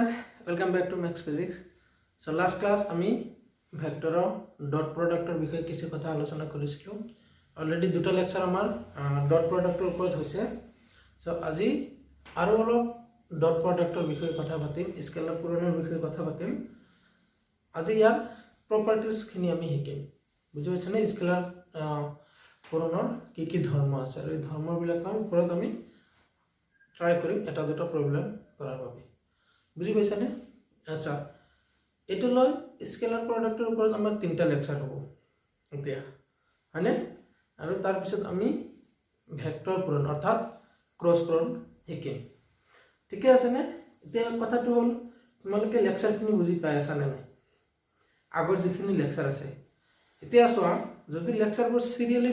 friend, welcome back to Max Physics. So last class আমি ভেক্টৰৰ dot প্ৰডাক্টৰ বিষয়ে কিছু কথা আলোচনা কৰিছিলো। অলৰেডি দুটা লেকচাৰ আমাৰ ডট প্ৰডাক্টৰ ওপৰত হৈছে। সো আজি আৰু অলপ ডট প্ৰডাক্টৰ বিষয়ে কথা পাতিম, স্কেলাৰ পূৰণৰ বিষয়ে কথা পাতিম। আজি ইয়াৰ প্ৰপাৰ্টিজ খিনি আমি শিকিম। বুজি পাইছানে? স্কেলাৰ পূৰণৰ কি কি ধৰ্ম আছে আৰু এই ধৰ্মবিলাকৰ ওপৰত আমি ট্ৰাই কৰিম এটা দুটা প্ৰব্লেম কৰাৰ বাবে। বুজি পাইছানে? আচ্ছা, এইটো লৈ স্কেলাৰ প্ৰডাক্টৰ ওপৰত আমাৰ তিনিটা লেকচাৰ হ'ব এতিয়া, হয়নে? আৰু তাৰপিছত আমি ভেক্টৰ পূৰণ অৰ্থাৎ ক্ৰছ পূৰণ শিকিম। ঠিকে আছেনে? এতিয়া কথাটো হ'ল তোমালোকে লেকচাৰখিনি বুজি পাই আছা নে নাই? আগৰ যিখিনি লেকচাৰ আছে এতিয়া চোৱা, যদি লেকচাৰবোৰ চিৰিয়েলি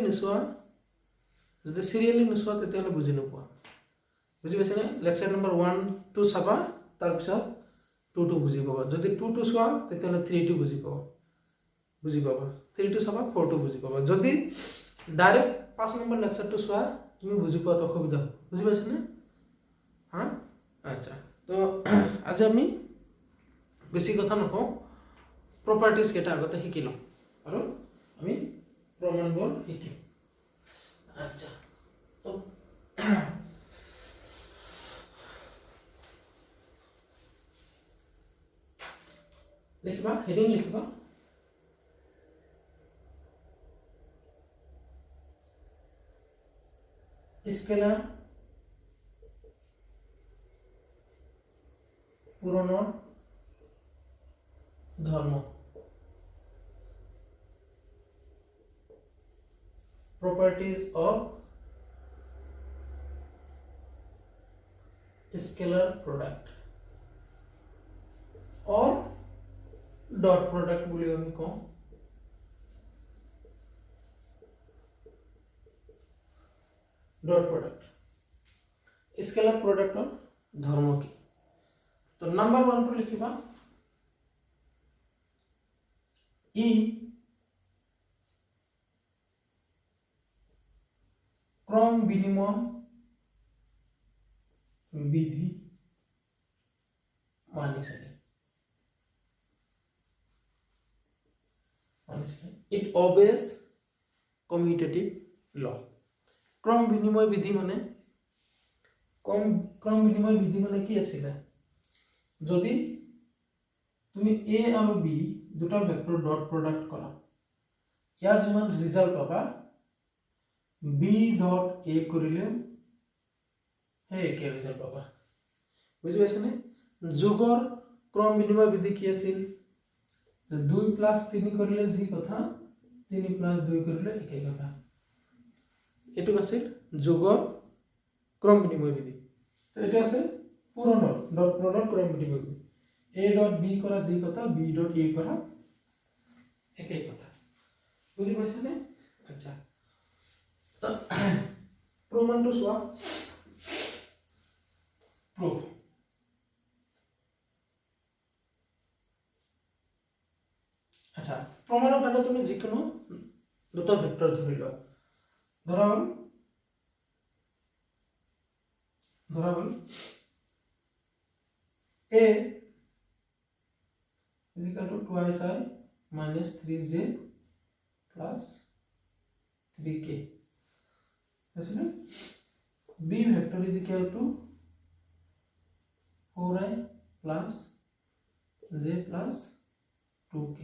নোচোৱা তেতিয়াহ'লে বুজি নোপোৱা। বুজি পাইছানে? লেকচাৰ নম্বৰ 1 2 চাবা, তাৰপিছত 2 2 বুজি পাবা। যদি 2 2 চোৱা তেতিয়াহ'লে 3 2 বুজি পাবা 3 2 চাবা 4 2 বুজি পাবা। যদি ডাইৰেক্ট 5 নম্বৰ লেকচাৰটো চোৱা তুমি বুজি পোৱাত অসুবিধা হ'ব। বুজি পাইছানে? হা আচ্ছা, তো আজি আমি বেছি কথা নকওঁ, প্ৰপাৰ্টিজ কেইটা আগতে শিকি লওঁ আৰু আমি প্ৰমাণবোৰ শিকিম। আচ্ছা, তো লিখিবা, হেডিং লিখিবা স্কেলাৰ পূৰণৰ ধৰ্ম, properties of scalar product or dot product বুলি আমি কওঁ। ডট প্ৰডাক্ট স্কেলাৰ প্ৰডাক্টৰ ধৰ্ম কি? তো নাম্বাৰ 1 টো লিখিবা, ই ক্ৰম বিনিময় বিধি মানি চলে। It obeys commutative law. ক্ৰম বিনিময় বিধি মানে কি আছিলে? যদি তুমি a আৰু b দুটা ভেক্টৰ ডট প্ৰডাক্ট কৰা, ইয়াৰ যিমান ৰিজাল্ট পাবা b ডট a কৰিলে হে একে ৰিজাল্ট পাবা। বুজি পাইছানে? যোগৰ ক্ৰম বিনিময় বিধি কি আছিল? 2 + 3 কৰিলে যি কথা 3 + 2 কৰিলে একে কথা। এটো আছিল যোগৰ ক্ৰম বিনিময় বিধি। তো এটা আছে পূৰণৰ ডট প্ৰডাক্ট ক্ৰম বিনিময় বিধি। a ডট b কৰা যি কথা b ডট a কৰা একে কথা। বুজি পাইছানে? আচ্ছা, তো প্ৰমাণটো চোৱা। proof আচ্ছা, প্ৰমাণৰ কাৰণে তুমি যিকোনো দুটা ভেক্টৰ ধৰি লোৱা। ধৰা হ'ল a is equal to 2i minus 3j plus 3k. b vector is equal to 4i plus j plus 2k.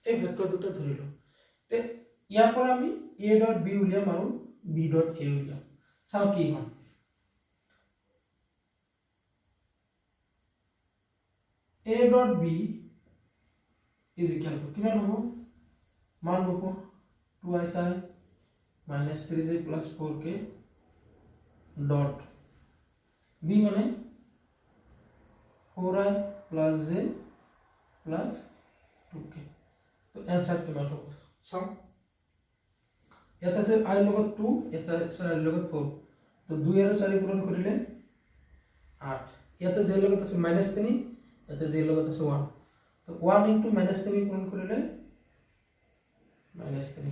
এই ভেক্টৰ দুটা ধৰিলো। তে ইয়াৰ পৰা আমি a ডট b উলিয়াম আৰু b ডট a উলিয়াম। চাও কি হয়। a dot b is equal to কিমান হ'ব? মান হ'ব 2i minus 3j plus 4k dot b মানে 4i plus j plus 2k। তো आंसर কিমান হ'ব? চাও, এটা আছে i লগত 2, এটা আছে i লগত 4। তো 2 আৰু 4 পূৰণ কৰিলে 8। ইয়াতে j লগত আছে -3, ইয়াতে j লগত আছে 1। তো 1 * -3 পূৰণ কৰিলে -3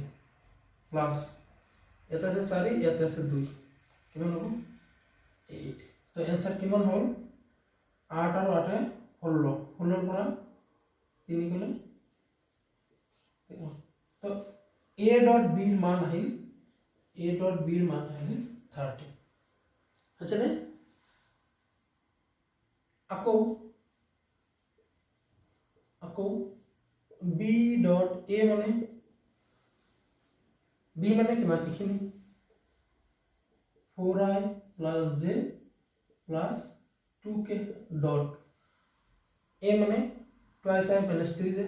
প্লাস এটা আছে 4, ইয়াতে আছে 2, কিমান হ'ব? 8। তো आंसर কিমান হ'ল? 8 আৰু 8 16 16 পৰা 3 গলে তো a ডট b ৰ মান আহিল a ডট b ৰ মান আহিল 30 আছে নে আকৌ b ডট a মানে b মানে কিমান ইখিনি 4i plus j plus 2k dot a মানে twice I minus 3j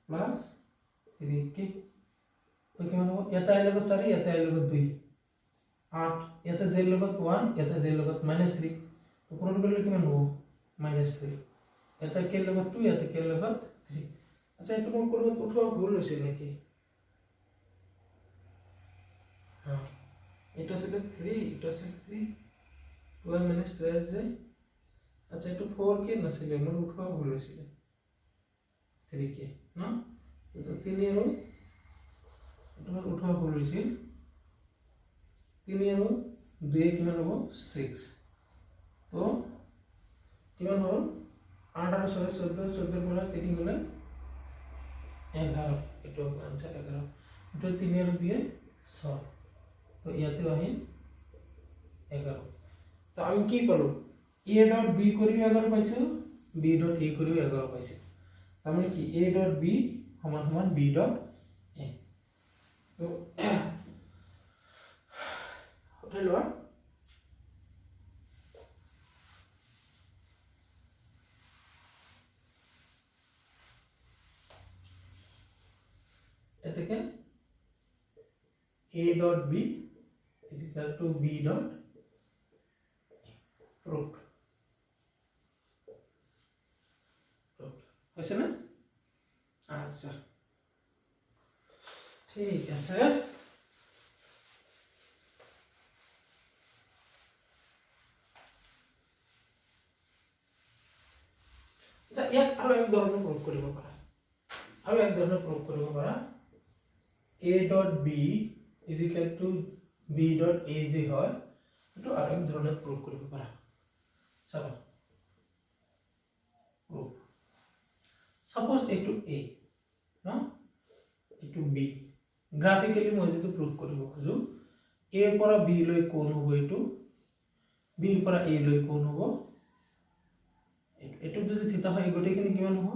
plus 3k तो किमान हो याता I लगत 4 याता I लगत 2 8 याता j लगत 1 याता j लगत -3 तो पूर्ण करले किमान हो -3 याता k लगत 2 याता k लगत 3 अच्छा एतु कोन करब उठवा भूल होइसे नेकी हां এটা সেটা 3 এটা সেটা 3 2 minus 3 যায় আচ্ছা এটা 4 কে নছিলে মই উঠবা ভুল হৈছিল 3 কে না তো 3 এর এটা উঠবা ভুল হৈছিল 3 এর 2 কিমান হ'ব 6 তো কিমান হ'ল 8 আৰু 6 14 14 পৰা 3 গলে 11 এটা आंसर 11 এটা 3 এর 2 6 तो ইয়াতে আহিল 11 তো আমি কি পালো a ডট b করিও 11 পাইছো b ডট a করিও 11 পাইছো তাহলে কি a ডট b সমান সমান b ডট a তো ওটা লওয়া এতকে a dot b is equal to b dot root ऐसे ना अच्छा ठीक है सर एक আৰু এক ধৰণৰ প্ৰয়োগ কৰিব পাৰা আৰু এক ধৰণৰ প্ৰয়োগ কৰিব পাৰা a dot b is equal to b dot a যে হয় এটো আৰু এক ধৰণৰ প্ৰয়োগ কৰিব পাৰা চাবা proof suppose এটো a ন এটো b গ্ৰাফিক্যালি মই যেটো প্ৰুফ কৰিব খোজো a ৰ পৰা b লৈ কোণ হ'ব এটো b ৰ পৰা a লৈ কোণ হ'ব এটো যদি থিতা হয় গটেখিনি কিমান হ'ব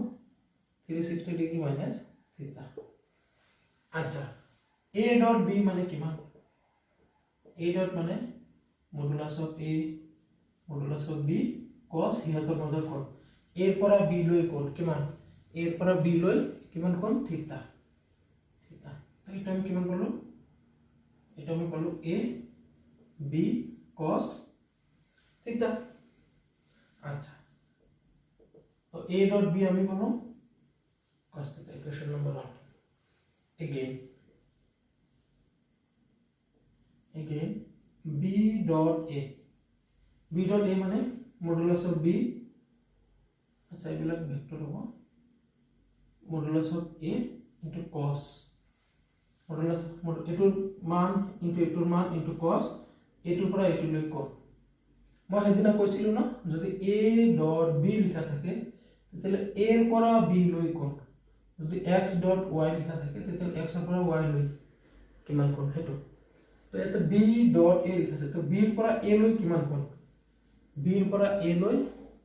360 ডিগ্ৰী মাইনাস থিতা আচ্ছা a ডট b মানে কিমান a ডট মানে modulus of a modulus of b cos হিহতৰ মাজৰ কোণ a ৰ পৰা b লৈ কোণ কিমান a ৰ পৰা b লৈ কিমান কোণ থিতা থিতা তো এটা আমি কিমান পালো এটা আমি পালো a b cos থিতা আচ্ছা तो a dot b আমি পালো cos theta equation number 1 again b dot a মানে মডুলাস অফ b আচ্ছা এগুলা ভেক্টর হ'ব modulus of a into cos modulus এটোৰ মান into এটোৰ মান into cos এটোৰ পৰা এটোলৈ কোণ মই হেদিনা কৈছিলো না যদি a dot b লিখা থাকে তেতিয়ালে a ৰ পৰা b লৈ কোণ যদি x dot y লিখা থাকে তেতিয়ালে x ৰ পৰা y লৈ কিমান কোণ হেতু তো এটা b dot a লিখা আছে তো b ৰ পৰা a লৈ কিমান কোণ b ৰ পৰা a লৈ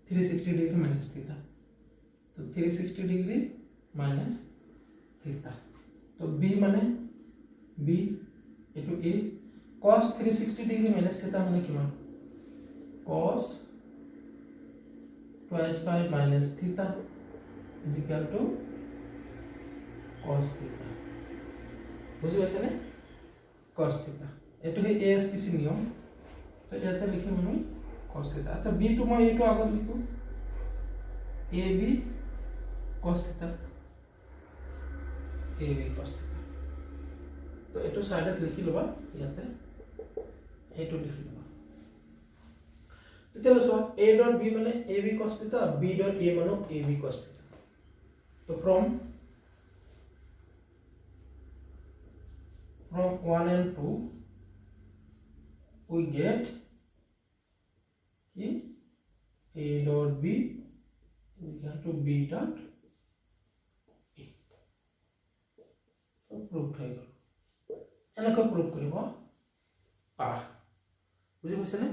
360 ডিগ্ৰী মাইনাস থিতা তো 360 ডিগ্ৰী মাইনাস থিতা তো b মানে b এটো a cos 360 ডিগ্ৰী মাইনাস থিতা মানে কিমান cos twice pi minus theta is equal to cos theta বুঝি পাইছে নে cos theta এটো হে as কিছি নিয়ম তো ইয়াতে লিখিম আমি cos theta আচ্ছা b তো মই এটো আগত লিখো ab cos theta ab cos theta তো এটো সাইডত লিখি লবা ইয়াতে এটো লিখি লবা তেতিয়ালে সো a dot b মানে ab cos theta b dot a মানে ab cos theta तो from 1 and 2 we get কি a dot b equal to b dot a তো প্ৰুভ হৈ গ'ল এনেকৈ প্ৰুভ কৰিব পাৰা বুজি পাইছেনে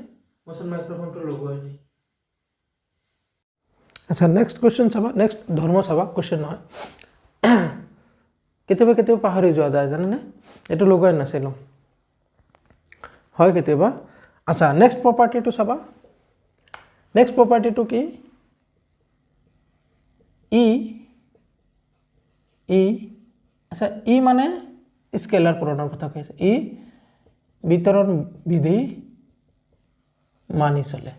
মই মাইক্ৰোফোনটো লগোৱাই নাই আচ্ছা নেক্সট কোৱেশ্চন চাবা নেক্সট ধৰ্ম চাবা কোৱেশ্চন নহয় কেতিয়াবা কেতিয়াবা পাহৰি যোৱা যায় জানেনে এইটো লগোৱাই নাছিলোঁ হয় কেতিয়াবা আচ্ছা নেক্সট প্ৰপাৰ্টিটো চাবা নেক্সট প্ৰপাৰ্টিটো কি ই আচ্ছা ই মানে স্কেলাৰ পূৰণৰ কথা কৈছে ই বিতৰণ বিধি মানি চলে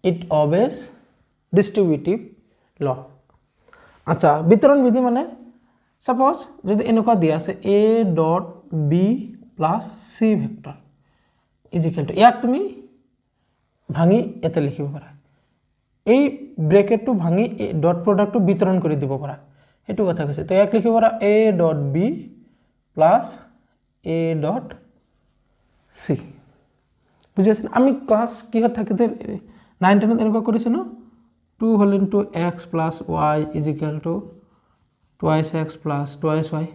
it obeys distributive law আচ্ছা বিতৰণ বিধি মানে সাপোজ যদি এনেকুৱা দিয়া আছে a dot b plus c vector is equal to ইয়াক তুমি ভাঙি এতে লিখিব পাৰা এই ব্ৰেকেটটো ভাঙি ডট প্ৰডাক্টটো বিতৰণ কৰি দিব পাৰা এটো কথা কৈছে তো ইয়াক লিখিব পাৰা a dot b plus a dot c বুঝিছেন আমি ক্লাস কি হত থাকতে 9 10 এনেকুৱা কৰিছে ন 2 whole into x plus y is equal to twice x plus twice y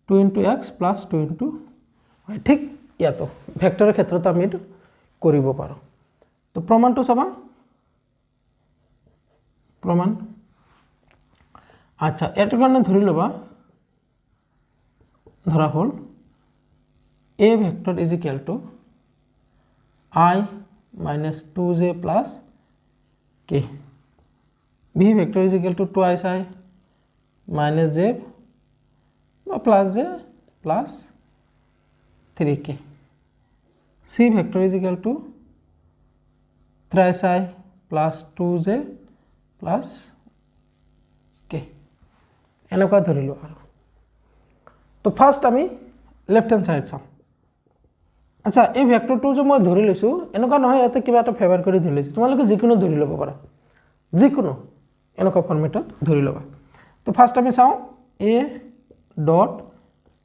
2 into x plus 2 into y ঠিক ইয়াতো ভেক্টৰৰ ক্ষেত্ৰত আমি এটো কৰিব পাৰো তো প্ৰমাণটো চাবা প্ৰমাণ আচ্ছা এটো কাৰণে ধৰি লবা ধৰা হল a vector is equal to I minus 2j plus k b vector is equal to twice I minus j plus j plus 3k c vector is equal to thrice I plus 2j plus k এনেকুৱা ধৰিলো আৰু তো first আমি left hand side চাম আচ্ছা এই ভেক্টৰটো যে মই ধৰি লৈছো এনেকুৱা নহয় এতে কিবা এটা ফেভাৰ কৰি ধৰি লৈছো তোমালোকে যিকোনো ধৰি ল'ব পাৰা যিকোনো এনেকুৱা ফৰ্মেটত ধৰি ল'বা তো ফাৰ্স্ট আমি চাও a dot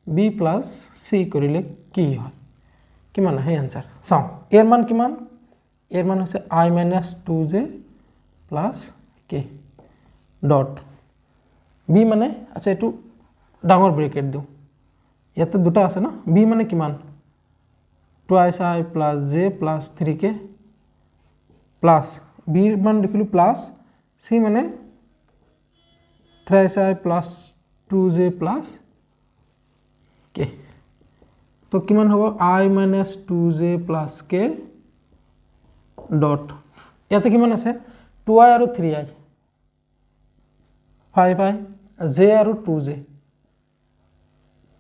b plus c কৰিলে কি হয় কিমান হয় आंसर চাও এর মান কিমান এর মান হৈছে I minus 2j plus k dot b মানে আচ্ছা এটো ডাঙৰ ব্ৰেকেট দিও ইয়াতে দুটা আছে না b মানে কিমান twice I plus j plus 3k plus b মান লিখিলো plus c মানে thrice I plus 2j plus k তো কিমান হ'ব I minus 2j plus k dot ইয়াতে কিমান আছে 2i আৰু 3i 5i j আৰু 2j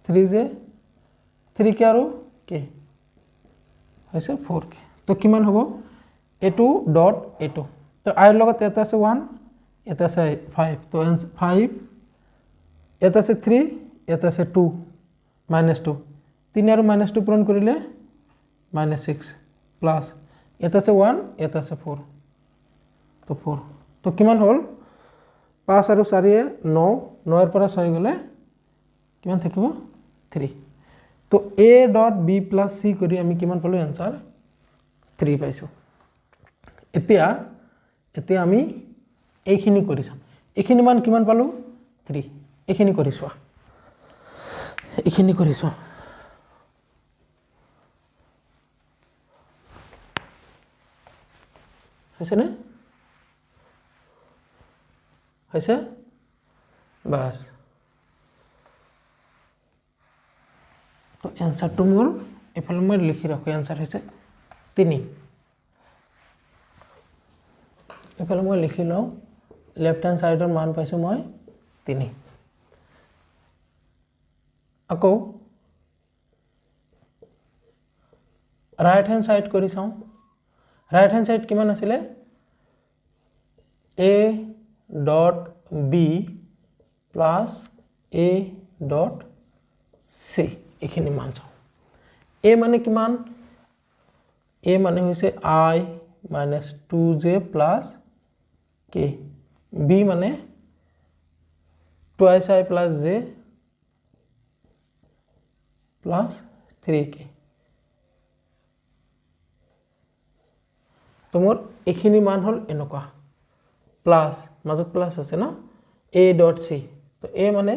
3j 3k আৰু k হৈছে 4k তো কিমান হ'ব a2 dot a2 তো i ৰ লগত এটা আছে 1 এটা আছে 5 তো 5 এটা আছে 3 এটা আছে 2 minus 2 3 আৰু minus 2 পূৰণ কৰিলে minus 6 plus এটা আছে 1 এটা আছে 4 তো 4 তো কিমান হ'ল 5 আৰু 4 এ 9 9 এৰ পৰা 6 গলে কিমান থাকিব 3 তো a dot b plus c কৰি আমি কিমান পালো आंसर 3 পাইছো এতিয়া আমি এইখিনি কৰিছাম এইখিনি মান কিমান পালো 3 এইখিনি কৰিছো হৈছে নে হৈছে বাস তো आंसर তো মোৰ এফালে মই লিখি ৰাখো आंसर হৈছে 3 এফালে মই লিখি লও লেফট হ্যান্ড সাইডৰ মান পাইছো মই 3 আকৌ ৰাইট হ্যান্ড সাইড কৰি চাও রাইট হ্যান্ড সাইড কিমান আছিল a dot b plus a dot c এখিনি মান চাও a মানে কিমান a মানে হৈছে I minus 2j plus k b মানে twice I plus j plus 3k তো মোৰ এইখিনি মান হ'ল এনেকুৱা প্লাস মাজত প্লাস আছে না a ডট c তো a মানে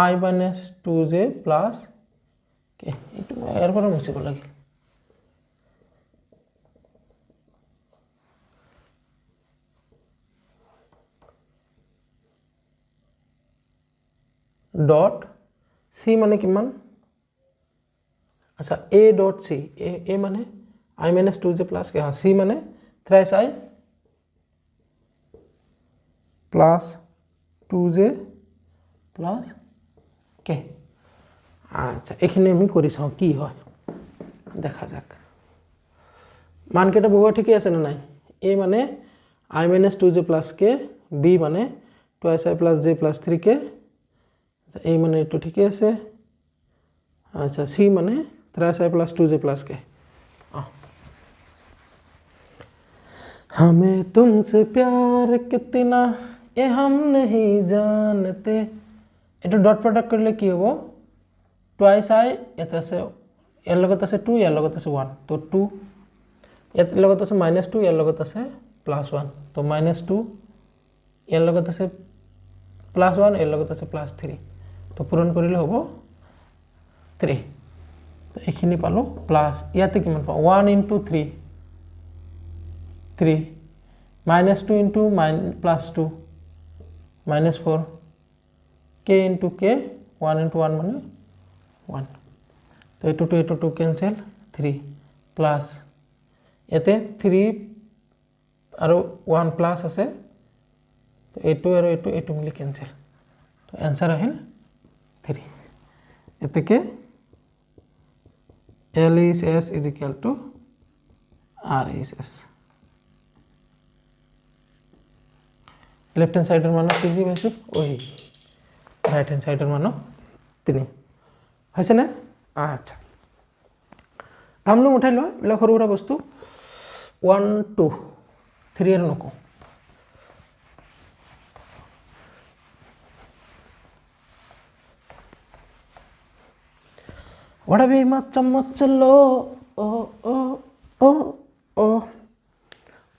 I minus 2j plus okay itu error para musikul lagi dot c মানে কিমান আচ্ছা a dot c a মানে I minus 2j plus के हाँ c মানে thrice I plus 2j plus के अच्छा এখানে আমি কৰি চাও কি হয় দেখা যাক মান কেটা বহু ঠিকই আছে না নাই a মানে I minus 2j plus K b মানে twice I plus j plus 3 K a মানে এটো ঠিকই আছে আচ্ছা c মানে thrice I plus 2j plus के हमें तुमसे प्यार कितना ये हम नहीं जानते এটা ডট প্রোডাক্ট করলে কি হবে টুয়াইস আই এতে আছে এর লগত আছে 2 এর লগত আছে 1 তো 2 এর লগত আছে -2 এর লগত আছে +1 তো -2 এর লগত আছে +1 এর লগত আছে +3 তো পূরণ কৰিলে হ'ব 3 তো এখিনি পালো প্লাস ইয়াতে কিমান পাও 1 * 3 3 -2 * +2 -4 k into k 1 into 1 মানে 1 তো এটো টু ক্যান্সেল 3 প্লাস এতে 3 আৰু 1 প্লাস আছে তো এটো আৰু এটো মিলি ক্যান্সেল তো आंसर আহিল 3 এতেকে L is S is equal to R is S left hand side मान কি কি পাইছো ওই राइट हैंड साइड मान 3 হইছে না আচ্ছা কামনো উঠাই ল এলা সৰু সৰু বস্তু 1 2 3 এর নকো वड़ा भी मत चम्मच लो ओ ओ ओ ओ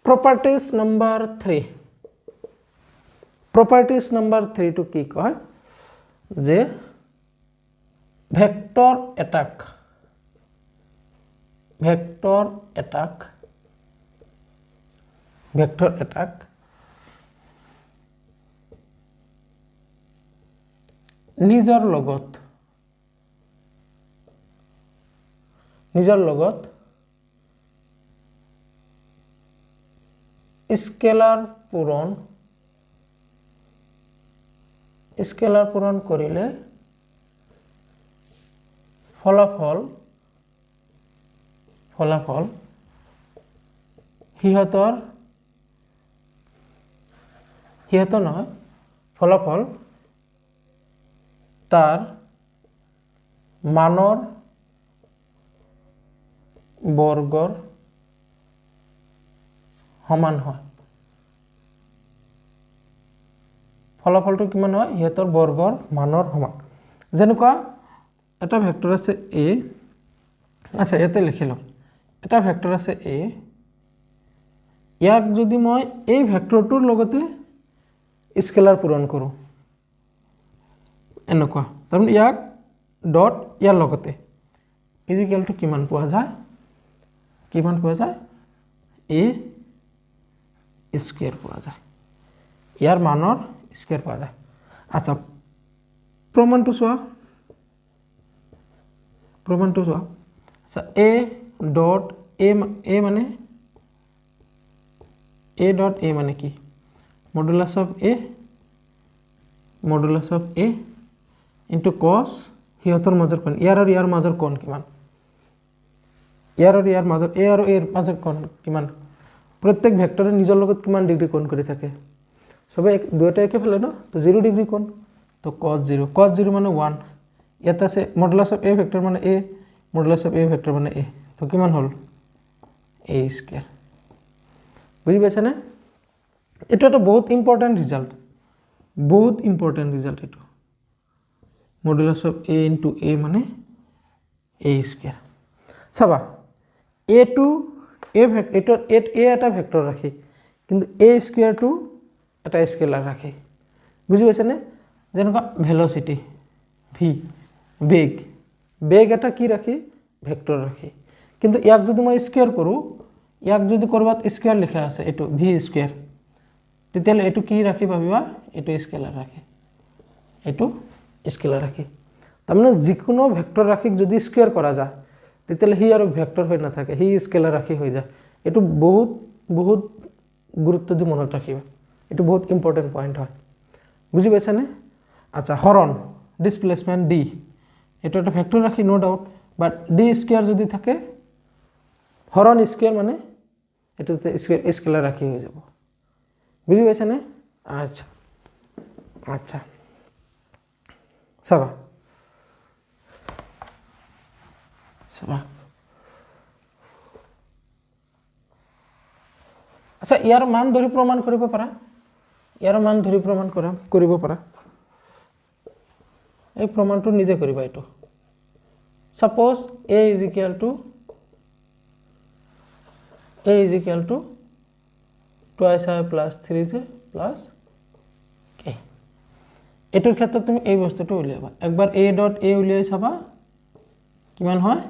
properties number 3 properties number 3 two की कय जे ভেক্টর অ্যাটাক নিজৰ লগত স্কেলাৰ পূৰণ কৰিলে ফলাফল সিহঁতৰ নহয় ফলাফল তাৰ মানৰ বৰ্গৰ সমান হয় ফলাফলটো কিমান হয় ইহঁতৰ বৰ্গৰ মানৰ সমান যেনেকুৱা এটা ভেক্টৰ আছে a আচ্ছা এতে লিখিলো এটা ভেক্টৰ আছে a ইয়াক যদি মই এই ভেক্টৰটোৰ লগতে স্কেলাৰ পূৰণ কৰো এনেকুৱা তাৰমানে ইয়াক ডট ইয়াৰ লগতে ইজ ইকুৱেল টু কিমান পোৱা যায় a স্কয়াৰ পোৱা যায় ইয়াৰ মানৰ স্কয়াৰ পোৱা যায় আচ্ছা প্ৰমাণটো চোৱা আচ্ছা a ডট a মানে কি modulus of a into cos সিহঁতৰ মাজৰ কোণ ইয়াৰ আৰু ইয়াৰ মাজৰ কোণ কিমান ইয়াৰ আৰু ইয়াৰ মাজৰ a আৰু a ৰ মাজৰ কোণ কিমান প্ৰত্যেক ভেক্টৰে নিজৰ লগত কিমান ডিগ্ৰী কোণ কৰি থাকে সবে দুটা একে ফেলে না তো 0 ডিগ্ৰী কোণ তো cos 0 মানে 1 ইয়াত আছে মডুলাস অফ a ভেক্টর মানে a modulus of a vector মানে a তো কিমান হল a স্কয়ার বুঝি পাইছা না এটা একটা বহুত ইম্পর্টেন্ট রেজাল্ট এটো modulus of a into a মানে a স্কয়ার চাবা এ টু এ ভেক্টৰ এ এটা ভেক্টৰ ৰাখি কিন্তু এ স্কুৱেৰটো এটা স্কেলাৰ ৰাখি বুজি পাইছেনে যেনেকুৱা ভেলচিটি ভি বেগ এটা কি ৰাখি ভেক্টৰ ৰাখি কিন্তু ইয়াক যদি মই স্কুৱেৰ কৰোঁ ইয়াক যদি কৰবাত স্কুৱেৰ লিখা আছে এইটো ভি স্কুৱেৰ তেতিয়াহ'লে এইটো কি ৰাখি ভাবিবা এইটো স্কেলাৰ ৰাখি এইটো স্কেলাৰ ৰাখি তাৰমানে যিকোনো ভেক্টৰ ৰাখিক যদি স্কুৱেৰ কৰা যায় তেতিয়াহ'লে সি আৰু ভেক্টৰ হৈ নাথাকে সি স্কেলাৰ ৰাখি হৈ যায় এইটো বহুত বহুত গুৰুত্ব দি মনত ৰাখিবা এইটো বহুত ইম্পৰ্টেণ্ট পইণ্ট হয় বুজি পাইছানে আচ্ছা হৰণ ডিসপ্লেসমেন্ট ডি এটা একটা ভেক্টর রাখি নো ডাউট বাট ডি স্কয়ার যদি থাকে হরণ স্কয়ার মানে এটাতে স্কেলার রাখি হয়ে যাব বুঝি পাইছানে আচ্ছা আচ্ছা সবা আচ্ছা ইয়াৰ মান ধৰি প্ৰমাণ কৰিব পাৰা ইয়াৰ মান ধৰি প্ৰমাণ কৰিব পাৰা এই প্ৰমাণটো নিজে কৰিবা এটো suppose a is equal to twice I plus 3j plus k এটোৰ ক্ষেত্ৰত তুমি এই বস্তুটো উলিয়াবা একবাৰ a dot a উলিয়াই চাবা কিমান হয়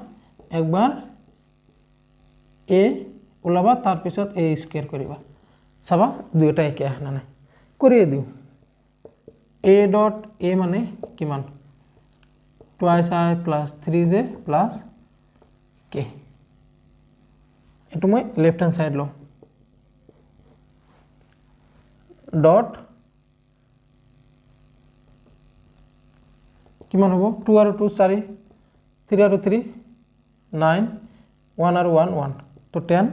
একবাৰ a ওলাবা তাৰ পিছত a স্কয়াৰ কৰিবা চাবা দুইটা একে আহনা নাই কৰিয়ে দিও a dot a মানে কিমান twice I plus 3j plus k এটো মই লেফট হ্যান্ড সাইড লো ডট কিমান হ'ব 2 আৰু 2 4 3 আৰু 3 9 1 আৰু 1 1 তো 10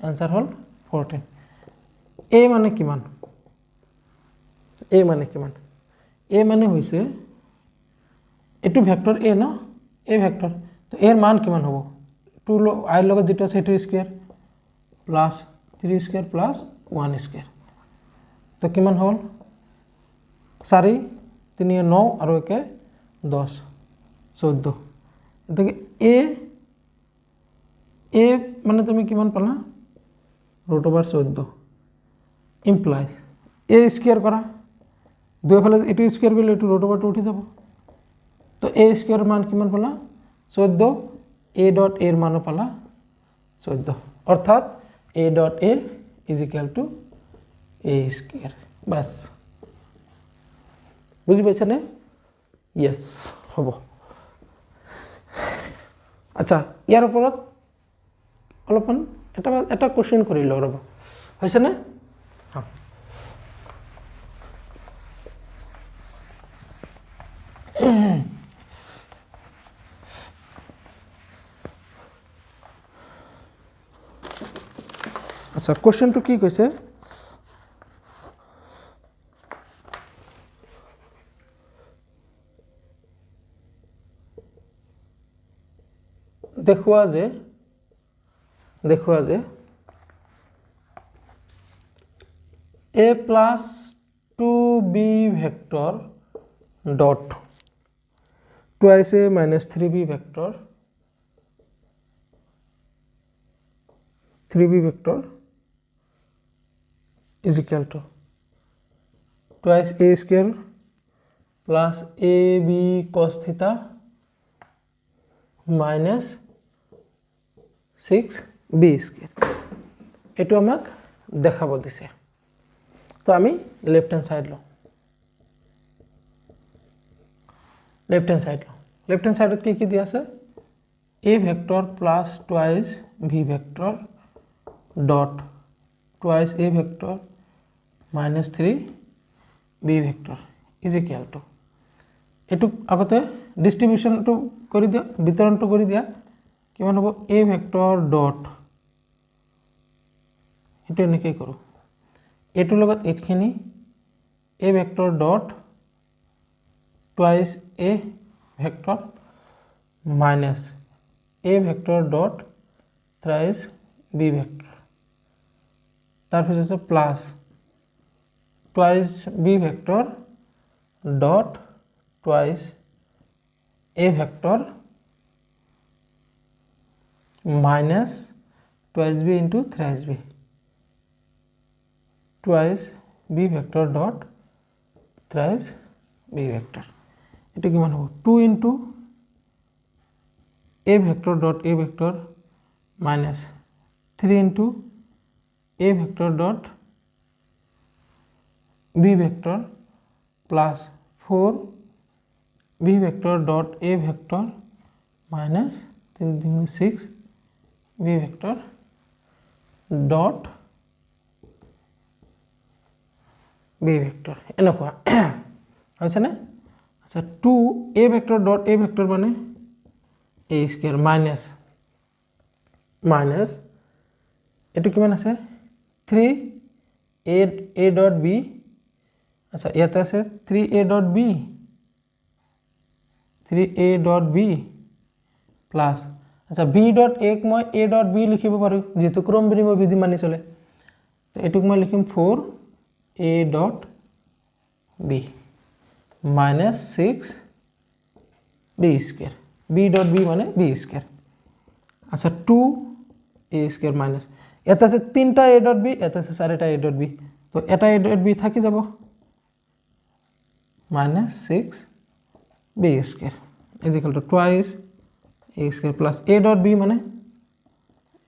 आंसर হল 14 a মানে কিমান a মানে হৈছে এটো ভেক্টৰ a না a ভেক্টৰ তো এর মান কিমান হ'ব 2 i লগত যেটো আছে এটো square plus 3 square plus 1 square তো কিমান হল 4 3 9 আৰু 1 10 14 এটাকে a মানে তুমি কিমান পালা √14 ইমপ্লাইজ a স্কয়ার করা দুইফালে এটো স্কয়ার করলে এটো √2 উঠি যাব তো a স্কয়ার মান কিমান পালা 14 a ডট a এর মানও পালা 14 অর্থাৎ a dot a is equal to a square বাস বুঝি পাইছানে ইয়েস হ'ব আচ্ছা ইয়াৰ ওপৰত অলপমান এটা কোশ্চেন কৰি লও ৰবা হৈছে না হ্যাঁ আচ্ছা কোশ্চেনটো কি কৈছে দেখুৱা যে a plus 2b vector dot twice a minus 3b vector is equal to twice a square plus ab cos theta minus 6b square এটো আমাক দেখাব দিছে তো আমি লেফট হ্যান্ড সাইডত কি দিয়া আছে a vector plus twice b vector dot twice a vector minus 3 b vector is equal to এটু আগতে ডিস্ট্রিবিউশনটো কৰি দিয়া বিতৰণটো কৰি দিয়া কিমান হ'ব a ভেক্টৰ ডট এটো এনেকৈ কৰো এটোৰ লগত এটখিনি a vector dot twice a vector minus a vector dot thrice b vector তাৰপিছত আছে plus twice b vector dot twice a vector minus twice b into thrice b, twice b vector dot thrice b vector. এটা কিমান হ'ব 2 into a vector dot a vector minus 3 into a vector dot b vector plus 4 b vector dot a vector minus 6 b vector dot b vector এনেকুৱা হৈছে না আচ্ছা 2 a vector dot a vector মানে a square minus এটো কিমান আছে 3 a dot b আচ্ছা ইয়াতে আছে 3a dot b 3a dot b plus আচ্ছা b dot a মই a dot b লিখিব পাৰো যেহেতু ক্রম বিনিময় বিধি মানি চলে তো এটুক মই লিখিম 4a dot b minus 6 b square b dot b মানে b square আচ্ছা 2a square minus এটা আছে 3টা a dot b এটা আছে 4টা a dot b তো এটা a dot b থাকি যাব minus 6 b square is equal to twice a square plus a dot b মানে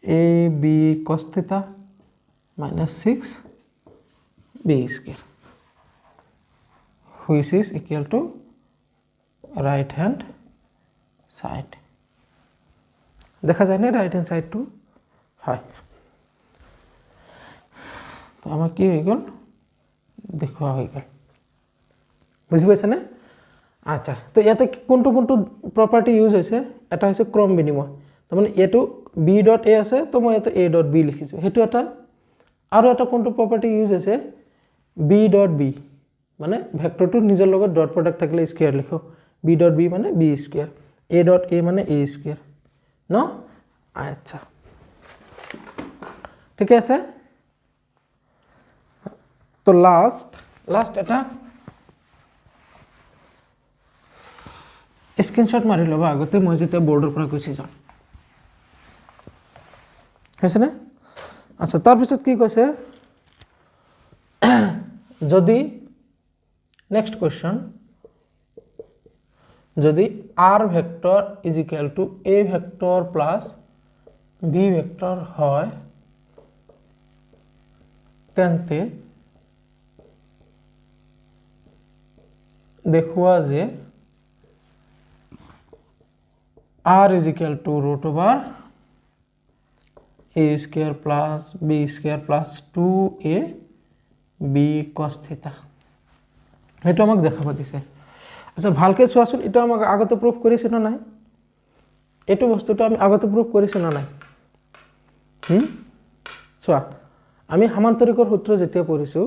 a b cos theta minus 6 b square which is equal to right hand side. দেখা যায় না right hand side to হয় তো আমার কি হয়ে গেল দেখা হয়ে গেল বুঝি পাইছে না আচ্ছা তো ইয়াতে কোনটো কোনটো প্রপার্টি ইউজ হৈছে এটা হৈছে ক্রম বিনিময় তো মানে এটো b ডট a আছে তো মই এটো a ডট b লিখিছো হেতু এটা আৰু এটা কোনটো প্ৰপাৰ্টি ইউজ হৈছে b ডট b মানে ভেক্টৰটো নিজৰ লগত ডট প্ৰডাক্ট থাকিলে স্কয়াৰ লিখো b ডট b মানে b square a dot a মানে a স্কয়াৰ ন আচ্ছা ঠিক আছে তো লাস্ট এটা স্ক্ৰিনশট মাৰি লবা আগতে মই যেতে বোৰ্ডৰ পৰা গুছি যাম হৈছে না আচ্ছা তাৰ পিছত কি কৈছে যদি নেক্সট কোশ্চন যদি r vector is equal to a vector plus b vector হয় তেন্তে দেখুৱা যে r is equal to root over a square plus b square plus 2a b cos theta এটা আমাক দেখাব দিছে আচ্ছা ভালকে চোৱাচোন এটা আমাক আগতে প্ৰুফ কৰিছে না নাই এটো বস্তুটো আমি আগতে প্ৰুফ কৰিছে না নাই চোৱা আমি সমান্তৰিকৰ সূত্ৰ যেতিয়া পঢ়িছো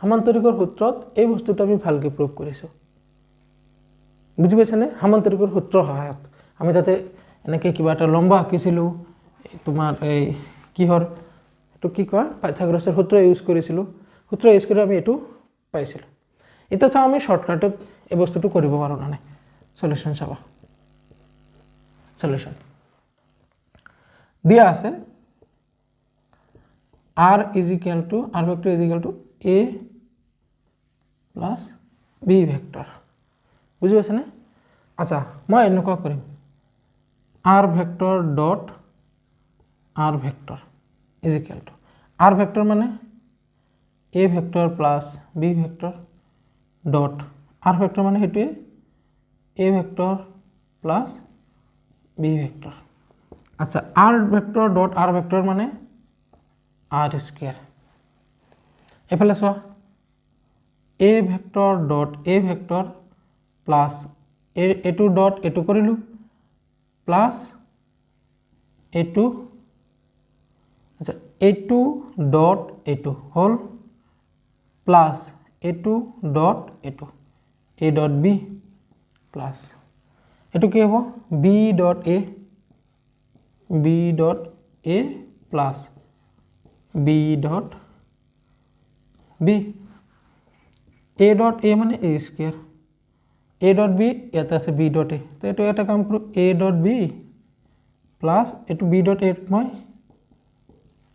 সমান্তৰিকৰ সূত্ৰত এই বস্তুটো আমি ভালকে প্ৰুফ কৰিছো বুজি পাইছে না সমান্তৰিকৰ সূত্ৰ সহায়ত আমি তাতে এনেকে কিবা এটা লম্বা আঁকিছিলো তোমাৰ এই কিহৰ এটো কি কয় পাইথাগোৰাছৰ সূত্ৰ ইউজ কৰিছিলো সূত্ৰ ইউজ কৰি আমি এটো পাইছিলো এটা চাও আমি শৰ্টকাটত এই বস্তুটো কৰিব পাৰো না নাই সলিউশন চাবা সলিউশন দিয়া আছে r is equal to r vector is equal to a plus b vector বুজি পাইছে না আচ্ছা মই এনেকুৱা কৰিম r vector dot r vector is equal to r vector মানে a vector plus b vector dot r vector মানে হেতুৱে a vector plus b vector আচ্ছা r vector dot r vector মানে r square এফালে সোয়া a vector dot a vector plus a2 dot a2 কৰিলু plus a2 আচ্ছা a2 dot a2 whole plus a2 dot a2 a dot b plus এটো কি হ'ব b dot a plus b dot b a dot a মানে a square a dot b এটা আছে b dot a তো এটো এটা কাম কৰো a dot b প্লাছ এইটো বি ডট এত মই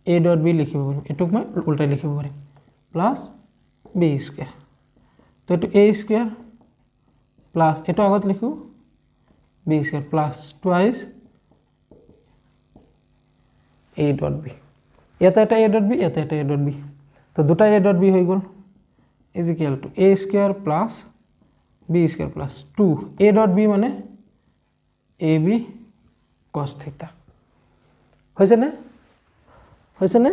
এ ডট বি লিখিব পাৰিম, এইটোক মই উল্টাই লিখিব পাৰিম প্লাছ বি স্কুৱেৰ। তো এইটো এ স্কুৱেৰ প্লাছ এইটো আগত লিখোঁ B square plus twice A dot B. ইয়াতে এটা এ ডট বি, ইয়াতে এটা এ ডট বি, তো দুটা এ ডট বি হৈ গ'ল is equal to A square plus B square plus 2 A dot B মানে এ বি কছ থিটা। হৈছেনে? হৈছেনে?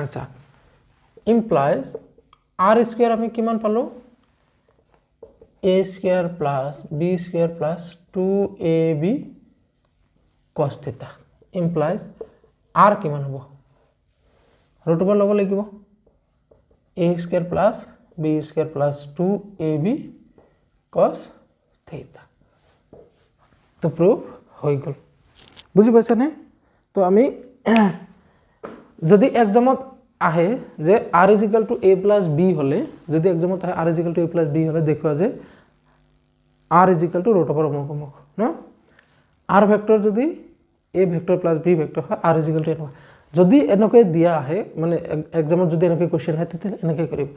আচ্ছা, ইমপ্লাইজ আৰ স্কুৱেৰ আমি কিমান পালোঁ? A square plus B square plus 2ab cos থিটা। ইমপ্লাইজ আৰ কিমান হ'ব? ৰুট ওভাৰ ল'ব লাগিব a square plus B square plus 2ab cos থিটা। তো প্ৰুফ হৈ গ'ল। বুজি পাইছানে? তো আমি যদি এক্সামত আহে যে R is equal to A plus B হ'লে, যদি এক্সামত আহে R is equal to A plus B হ'লে দেখুৱা যে R is equal to root over অমুক অমুক ন। আৰ ভেক্টৰ যদি A vector plus B vector হয় আৰ ইজ ইকুৱেল টু এনেকুৱা। যদি এনেকৈ দিয়া আহে মানে এক্সামত যদি এনেকৈ কুৱেশ্যন আহে তেতিয়াহ'লে এনেকৈ কৰিব।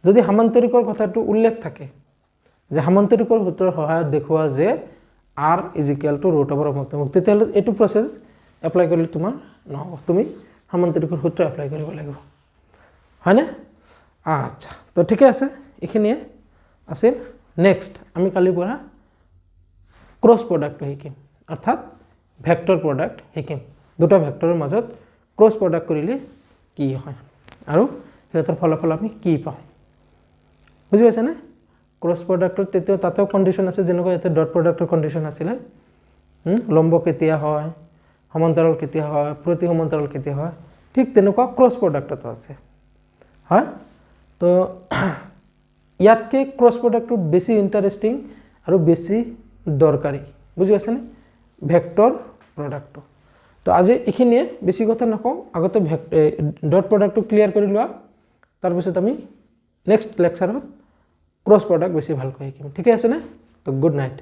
যদি সামান্তৰিকৰ কথাটো উল্লেখ থাকে যে সামান্তৰিকৰ সূত্ৰৰ সহায়ত দেখুওৱা যে R is equal to root over অমুক তমুক, তেতিয়াহ'লে এইটো প্ৰচেছ এপ্লাই কৰিলে তোমাৰ নহ'ব, তুমি সামান্তৰিকৰ সূত্ৰ এপ্লাই কৰিব লাগিব, হয়নে? আচ্ছা, তো ঠিকে আছে, এইখিনিয়ে আছিল। নেক্সট আমি কালিৰ পৰা ক্ৰছ প্ৰডাক্টটো শিকিম, অৰ্থাৎ ভেক্টৰ প্ৰডাক্ট শিকিম। দুটা ভেক্টৰৰ মাজত ক্ৰছ প্ৰডাক্ট কৰিলে কি হয় আৰু সিহঁতৰ ফলাফল আমি কি পাওঁ। বুজি পাইছানে? ক্ৰছ প্ৰডাক্টৰ তেতিয়াও তাতেও কণ্ডিশ্যন আছে, যেনেকৈ ইয়াতে ডট প্ৰডাক্টৰ কণ্ডিশ্যন আছিলে, লম্ব কেতিয়া হয়, সমান্তৰাল কেতিয়া হয়, প্ৰতি সমান্তৰাল কেতিয়া হয়, ঠিক তেনেকুৱা ক্ৰছ প্ৰডাক্টতো আছে, হয়। তো ইয়াতকৈ ক্ৰছ প্ৰডাক্টটো বেছি ইণ্টাৰেষ্টিং আৰু বেছি দৰকাৰী, বুজি পাইছেনে? ভেক্টৰ প্ৰডাক্টটো। তো আজি এইখিনিয়ে, বেছি কথা নকওঁ, আগতে ডট প্ৰডাক্টটো ক্লিয়াৰ কৰি লোৱা, তাৰপিছত আমি নেক্সট লেকচাৰত ক্ৰছ প্ৰডাক্ট বেছি ভালকৈ শিকিম, ঠিকে আছেনে? তো গুড নাইট।